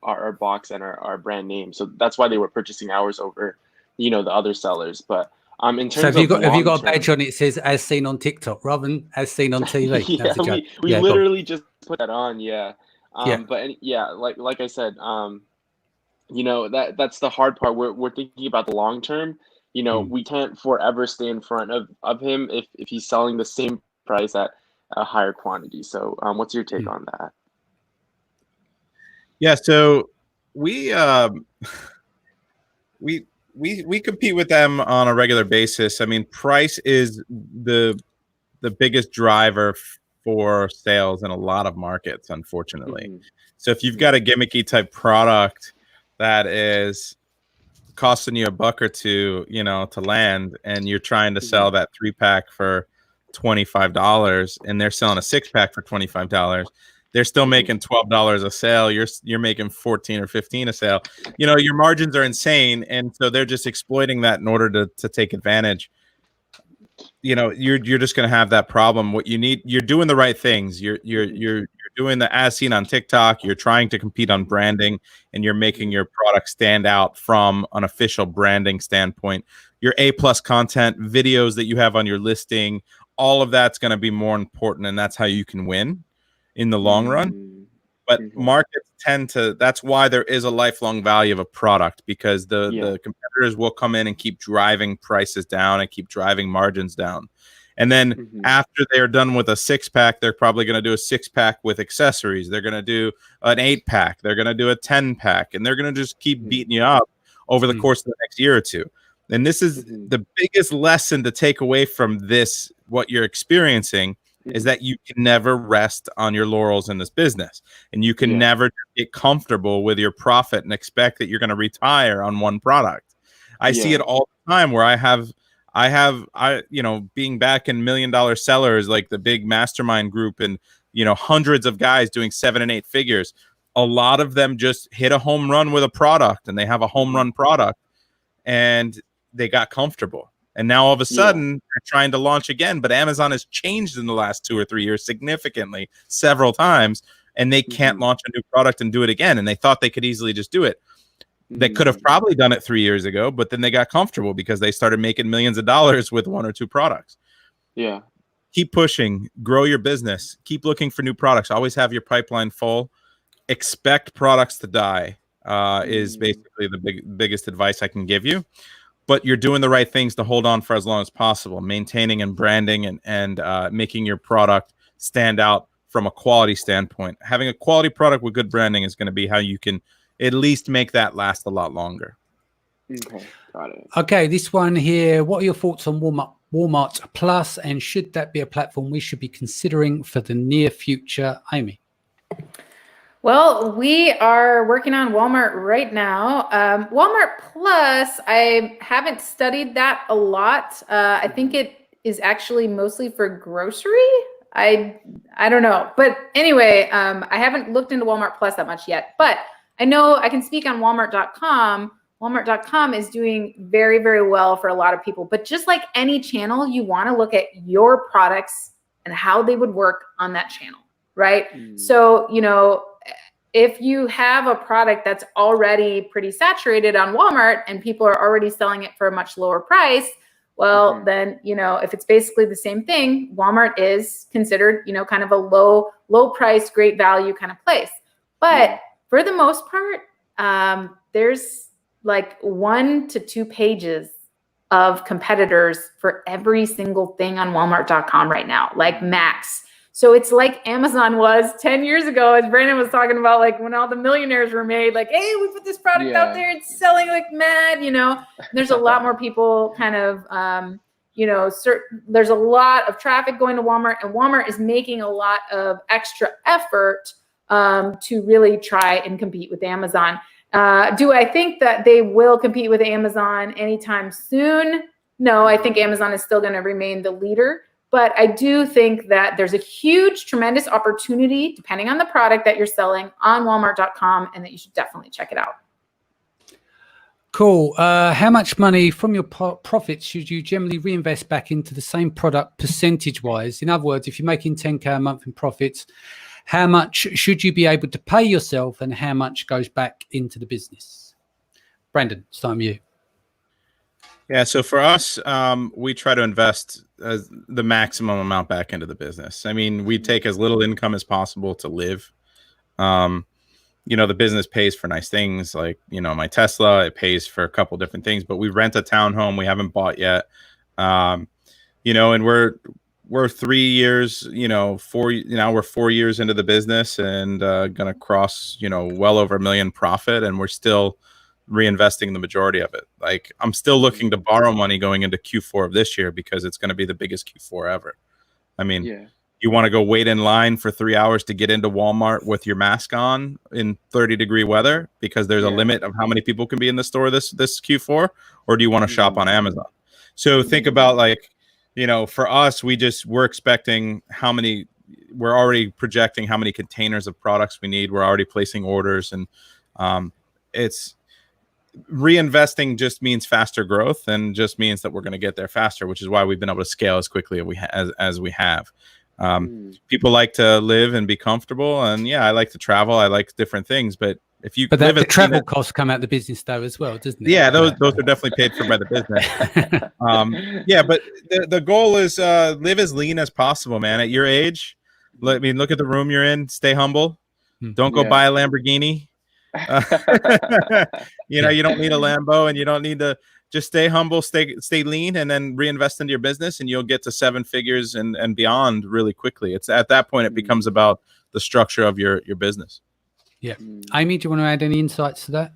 our box and our brand name. So that's why they were purchasing ours over, the other sellers. But in terms have you got a badge on it says "as seen on TikTok" rather than "as seen on TV"? Yeah, we literally just put that on. Yeah. But like I said, that's the hard part. We're thinking about the long term. We can't forever stay in front of him if he's selling the same price at a higher quantity. So what's your take on that? Yeah, so we compete with them on a regular basis. I mean, price is the biggest driver for sales in a lot of markets, unfortunately. So if you've got a gimmicky type product that is costing you $1 or $2, to land, and you're trying to sell that 3-pack for $25, and they're selling a 6-pack for $25, they're still making $12 a sale. You're making 14 or 15 a sale. Your margins are insane, and so they're just exploiting that in order to take advantage. You're just going to have that problem. What you need, you're doing the right things. You're doing the as seen on TikTok. You're trying to compete on branding, and you're making your product stand out from an official branding standpoint. Your A+ content, videos that you have on your listing, all of that's going to be more important, and that's how you can win in the long run. But markets tend to, that's why there is a lifelong value of a product, because the competitors will come in and keep driving prices down and keep driving margins down. And then after they're done with a 6-pack, they're probably going to do a 6-pack with accessories. They're going to do an 8-pack. They're going to do a 10-pack, and they're going to just keep beating you up over the course of the next year or two. And this is the biggest lesson to take away from this, what you're experiencing, is that you can never rest on your laurels in this business, and you can never get comfortable with your profit and expect that you're going to retire on one product. I see it all the time where I being back in $1 million sellers, like the big mastermind group, and hundreds of guys doing 7 and 8 figures. A lot of them just hit a home run with a product, and they have a home run product, and they got comfortable. And now all of a sudden they're trying to launch again, but Amazon has changed in the last 2 or 3 years significantly, several times, and they can't launch a new product and do it again. And they thought they could easily just do it. They could have probably done it 3 years ago, but then they got comfortable because they started making millions of dollars with 1 or 2 products. Yeah. Keep pushing, grow your business, keep looking for new products. Always have your pipeline full. Expect products to die is basically the biggest advice I can give you. But you're doing the right things to hold on for as long as possible, maintaining and branding and making your product stand out from a quality standpoint. Having a quality product with good branding is going to be how you can at least make that last a lot longer. Okay, got it. Okay, this one here. What are your thoughts on Walmart Plus, and should that be a platform we should be considering for the near future? Amy? Well, we are working on Walmart right now. Walmart Plus, I haven't studied that a lot. I think it is actually mostly for grocery. I don't know. But anyway, I haven't looked into Walmart Plus that much yet. But I know I can speak on Walmart.com. Walmart.com is doing very, very well for a lot of people. But just like any channel, you want to look at your products and how they would work on that channel, right? So, if you have a product that's already pretty saturated on Walmart and people are already selling it for a much lower price, well, then, if it's basically the same thing, Walmart is considered, kind of a low price, great value kind of place. But for the most part, there's like 1 to 2 pages of competitors for every single thing on Walmart.com right now, like max. So it's like Amazon was 10 years ago, as Brandon was talking about, like when all the millionaires were made, like, hey, we put this product out there, it's selling like mad, There's a lot more people kind of, there's a lot of traffic going to Walmart, and Walmart is making a lot of extra effort to really try and compete with Amazon. Do I think that they will compete with Amazon anytime soon? No, I think Amazon is still going to remain the leader. But I do think that there's a huge, tremendous opportunity, depending on the product that you're selling, on Walmart.com, and that you should definitely check it out. Cool. How much money from your profits should you generally reinvest back into the same product percentage-wise? In other words, if you're making 10K a month in profits, how much should you be able to pay yourself, and how much goes back into the business? Brandon, starting with you. Yeah, so for us, we try to invest the maximum amount back into the business. I mean, we take as little income as possible to live. The business pays for nice things like, my Tesla, it pays for a couple different things, but we rent a townhome we haven't bought yet. And we're 3 years, now we're 4 years into the business and going to cross, well over $1 million profit, and we're still reinvesting the majority of it. Like, I'm still looking to borrow money going into Q4 of this year because it's going to be the biggest Q4 ever. I mean, you want to go wait in line for 3 hours to get into Walmart with your mask on in 30-degree weather because there's a limit of how many people can be in the store this Q4, or do you want to shop on Amazon? So think about, like, for us, we're expecting we're already projecting how many containers of products we need. We're already placing orders, and it's reinvesting just means faster growth, and just means that we're going to get there faster, which is why we've been able to scale as quickly as we have. People like to live and be comfortable, and I like to travel. I like different things, but the travel costs come out of the business though as well, doesn't it? Yeah, those are definitely paid for by the business. But the goal is live as lean as possible, man. At your age, look at the room you're in. Stay humble. Don't go Yeah. buy a Lamborghini. You know, you don't need a Lambo, and you don't need to. Just stay humble, stay lean, and then reinvest into your business, and you'll get to 7 figures and beyond really quickly. It's at that point it becomes about the structure of your business. Yeah. Amy, do you want to add any insights to that?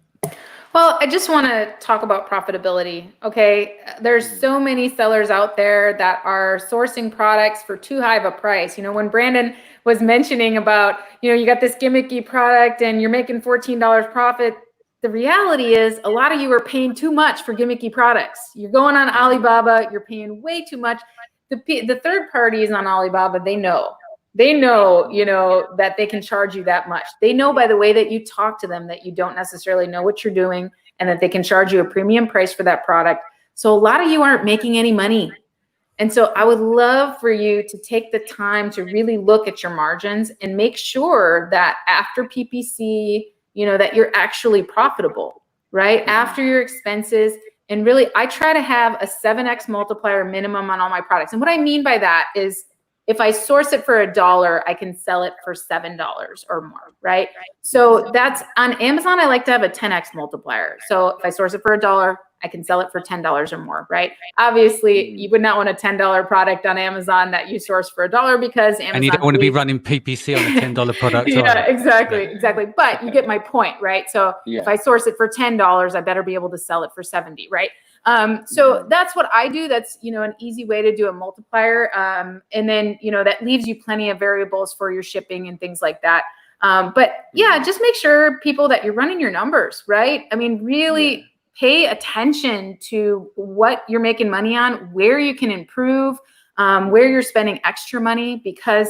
Well, I just want to talk about profitability. Okay. There's so many sellers out there that are sourcing products for too high of a price. You know, when Brandon was mentioning about, you know, you got this gimmicky product and you're making $14 profit. The reality is a lot of you are paying too much for gimmicky products. You're going on Alibaba, you're paying way too much. The third parties on Alibaba, they know, you know, that they can charge you that much. They know by the way that you talk to them that you don't necessarily know what you're doing and that they can charge you a premium price for that product. So a lot of you aren't making any money. And so I would love for you to take the time to really look at your margins and make sure that after PPC, you know, that you're actually profitable, right? After your expenses. And really, I try to have a 7x multiplier minimum on all my products. And what I mean by that is if I source it for $1, I can sell it for $7 or more, right? So that's on Amazon. I like to have a 10x multiplier. So if I source it for $1, I can sell it for $10 or more, right? Obviously, you would not want a $10 product on Amazon that you source for $1 because Amazon. And you don't want to be running PPC on a $10 product. Yeah, exactly. But you get my point, right? So if I source it for $10, I better be able to sell it for 70, right? So that's what I do. That's, you know, an easy way to do a multiplier. And then, you know, that leaves you plenty of variables for your shipping and things like that. But yeah, just make sure people that you're running your numbers, right? I mean, really pay attention to what you're making money on, where you can improve, where you're spending extra money, because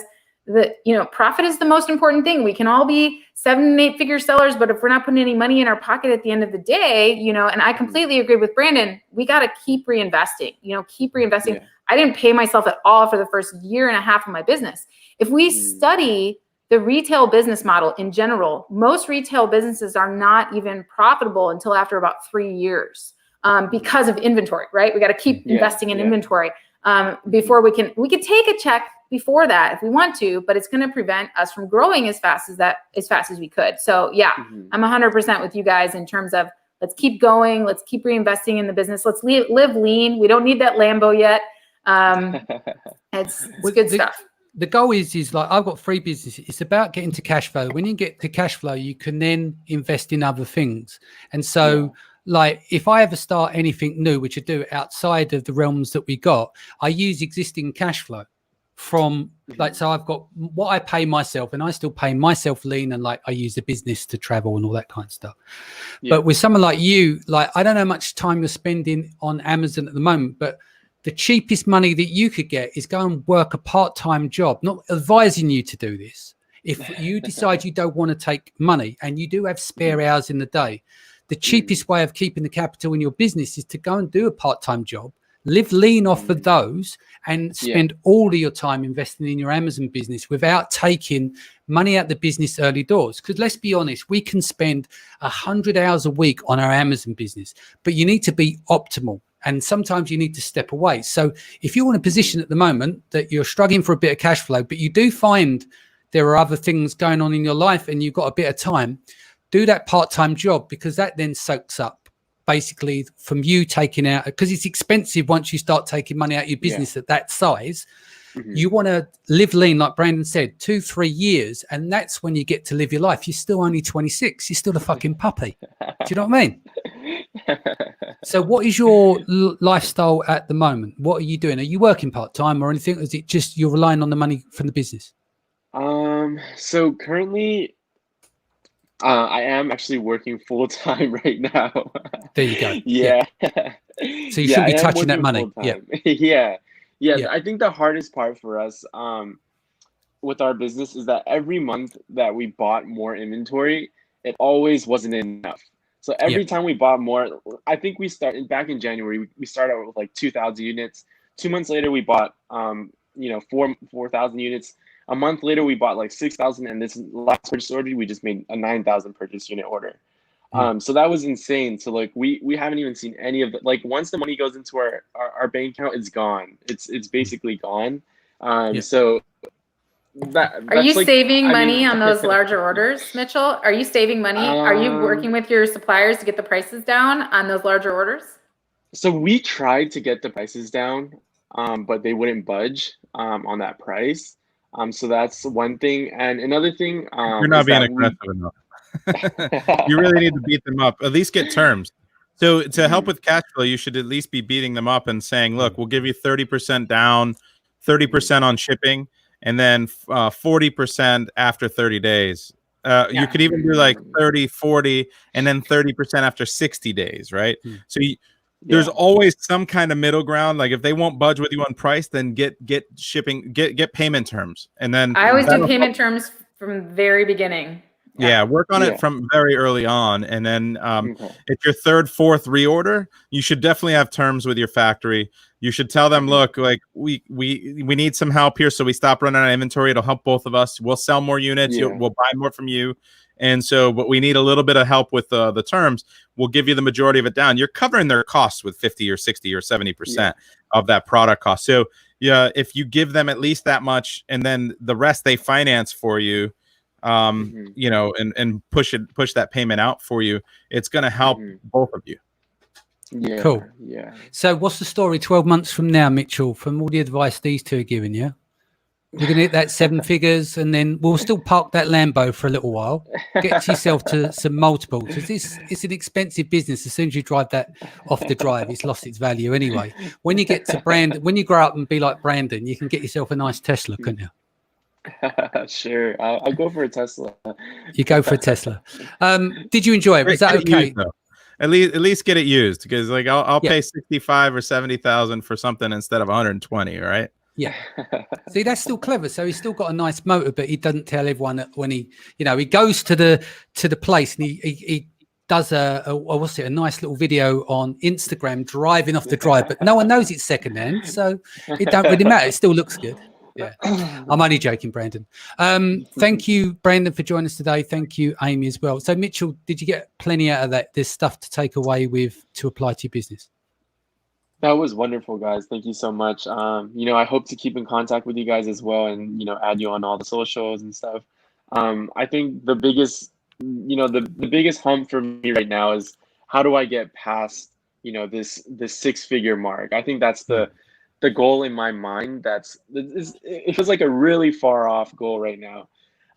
profit is the most important thing. We can all be 7 and 8 figure sellers, but if we're not putting any money in our pocket at the end of the day, you know, and I completely agree with Brandon, we got to keep reinvesting, keep reinvesting. Yeah. I didn't pay myself at all for the first 1.5 years of my business. If we study the retail business model in general, most retail businesses are not even profitable until after about 3 years because of inventory, right? We got to keep investing in inventory before we can take a check before that if we want to, but it's going to prevent us from growing as fast as we could. So yeah, I'm 100% with you guys in terms of let's keep going. Let's keep reinvesting in the business. Let's live lean. We don't need that Lambo yet. It's good stuff. The goal is like, I've got 3 businesses. It's about getting to cash flow. When you get to cash flow, you can then invest in other things. And so like if I ever start anything new, which I do outside of the realms that we got, I use existing cash flow from like, so I've got what I pay myself and I still pay myself lean, and like I use the business to travel and all that kind of stuff. But with someone like you, like I don't know how much time you're spending on Amazon at the moment, but the cheapest money that you could get is go and work a part-time job. Not advising you to do this. If you decide you don't want to take money and you do have spare hours in the day, the cheapest way of keeping the capital in your business is to go and do a part-time job, live lean off of those, and spend all of your time investing in your Amazon business without taking money out the business early doors. Because let's be honest, we can spend 100 hours a week on our Amazon business, but you need to be optimal. And sometimes you need to step away. So if you're in a position at the moment that you're struggling for a bit of cash flow, but you do find there are other things going on in your life and you've got a bit of time, do that part-time job, because that then soaks up basically from you taking out, because it's expensive once you start taking money out of your business at that size. You want to live lean, like Brandon said, 2-3 years. And that's when you get to live your life. You're still only 26. You're still a fucking puppy. Do you know what I mean? So what is your lifestyle at the moment? What are you doing? Are you working part-time or anything? Or is it just you're relying on the money from the business? So currently I am actually working full-time right now. There you go. Yeah. So you should be touching that money. Yeah. I think the hardest part for us with our business is that every month that we bought more inventory, it always wasn't enough. So every time we bought more, I think we started back in January, we started out with like 2,000 units. 2 months later, we bought, 4,000 units. A month later, we bought like 6,000. And this last purchase order, we just made a 9,000 purchase unit order. So that was insane. So like, we haven't even seen any of it. Like once the money goes into our bank account, it's gone. It's basically gone. So Are you like, saving I money mean- on those larger orders, Mitchell? Are you saving money? Are you working with your suppliers to get the prices down on those larger orders? So we tried to get the prices down, but they wouldn't budge on that price. So that's one thing. And another thing You're not is being that aggressive enough. You really need to beat them up. At least get terms. So to help with cash flow, you should at least be beating them up and saying, "Look, we'll give you 30% down, 30% on shipping, and then 40% after 30 days." You could even do like 30, 40, and then 30% after 60 days, right? So there's always some kind of middle ground. Like if they won't budge with you on price, then get shipping, get payment terms, and then I always do payment terms from very beginning. Yeah, work on it from very early on, and then if your third, fourth reorder, you should definitely have terms with your factory. You should tell them, look, like we need some help here, so we stop running out of inventory. It'll help both of us. We'll sell more units. We'll buy more from you, and so, but we need a little bit of help with the terms. We'll give you the majority of it down. You're covering their costs with 50 or 60 or 70% of that product cost. So yeah, if you give them at least that much, and then the rest they finance for you. You know, and push that payment out for you, it's going to help both of you. Cool. So what's the story 12 months from now, Mitchell, from all the advice these two are giving you? You're going to hit that 7 figures, and then we'll still park that Lambo for a little while. Get yourself to some multiples. It's an expensive business. As soon as you drive that off the drive, it's lost its value anyway. When you get to when you grow up and be like Brandon, you can get yourself a nice Tesla, couldn't you? Sure, I'll go for a Tesla. You go for a Tesla. Did you enjoy it? Was that okay? Used, at least get it used, because like I'll pay 65 or 70,000 for something instead of 120. Right? Yeah. See, that's still clever. So he's still got a nice motor, but he doesn't tell everyone that when he goes to the place and he does a nice little video on Instagram driving off the drive, but no one knows it's secondhand, so it don't really matter. It still looks good. Yeah, I'm only joking, Brandon. Thank you, Brandon, for joining us today. Thank you, Amy, as well. So, Mitchell, did you get plenty out of that? There's stuff to take away to apply to your business. That was wonderful, guys. Thank you so much. I hope to keep in contact with you guys as well, and add you on all the socials and stuff. I think the biggest, the biggest hump for me right now is how do I get past, this 6-figure mark? I think that's the goal in my mind. It feels like a really far off goal right now,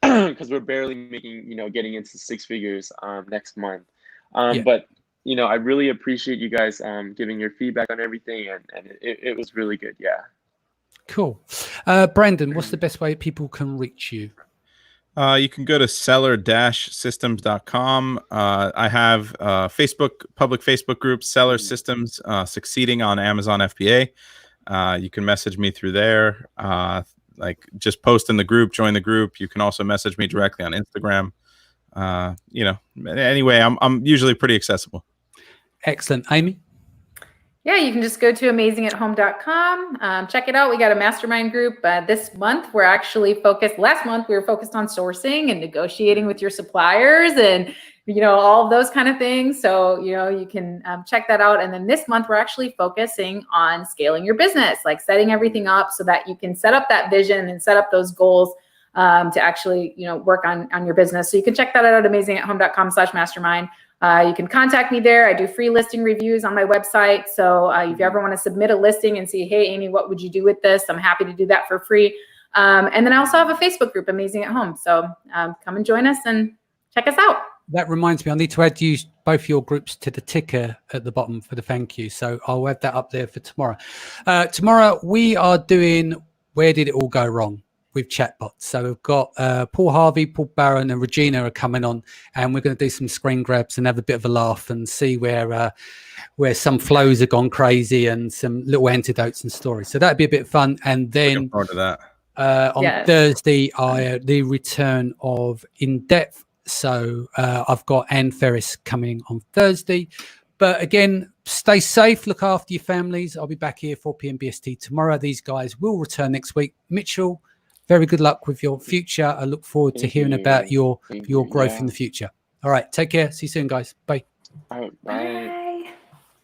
because we're barely making, getting into 6 figures next month. But I really appreciate you guys giving your feedback on everything, and it was really good. Yeah. Cool. Brandon, what's the best way people can reach you? You can go to seller-systems.com. I have public Facebook group, Seller Systems Succeeding on Amazon FBA. You can message me through there. Like just post in the group, join the group. You can also message me directly on Instagram. Anyway, I'm usually pretty accessible. Excellent. Amy? Yeah, you can just go to amazingathome.com. Check it out. We got a mastermind group. This month, we're actually focused. Last month, we were focused on sourcing and negotiating with your suppliers and, all of those kind of things. So, you can check that out. And then this month, we're actually focusing on scaling your business, like setting everything up so that you can set up that vision and set up those goals to actually, work on your business. So you can check that out at amazingathome.com/mastermind. You can contact me there. I do free listing reviews on my website. So if you ever want to submit a listing and see, hey, Amy, what would you do with this? I'm happy to do that for free. And then I also have a Facebook group, Amazing at Home. So come and join us and check us out. That reminds me, I need to add both your groups to the ticker at the bottom for the thank you. So I'll add that up there for tomorrow. Tomorrow we are doing Where Did It All Go Wrong? With chatbots. So we've got Paul Harvey, Paul Barron, and Regina are coming on, and we're going to do some screen grabs and have a bit of a laugh and see where some flows have gone crazy and some little antidotes and stories. So that'd be a bit of fun. And then looking forward to that. On Thursday, the return of In Depth. So I've got Anne Ferris coming on Thursday. But again, stay safe, look after your families. I'll be back here 4 p.m. BST tomorrow. These guys will return next week. Mitchell, very good luck with your future. I look forward to hearing about your growth in the future. All right, take care. See you soon, guys. Bye. All right, bye.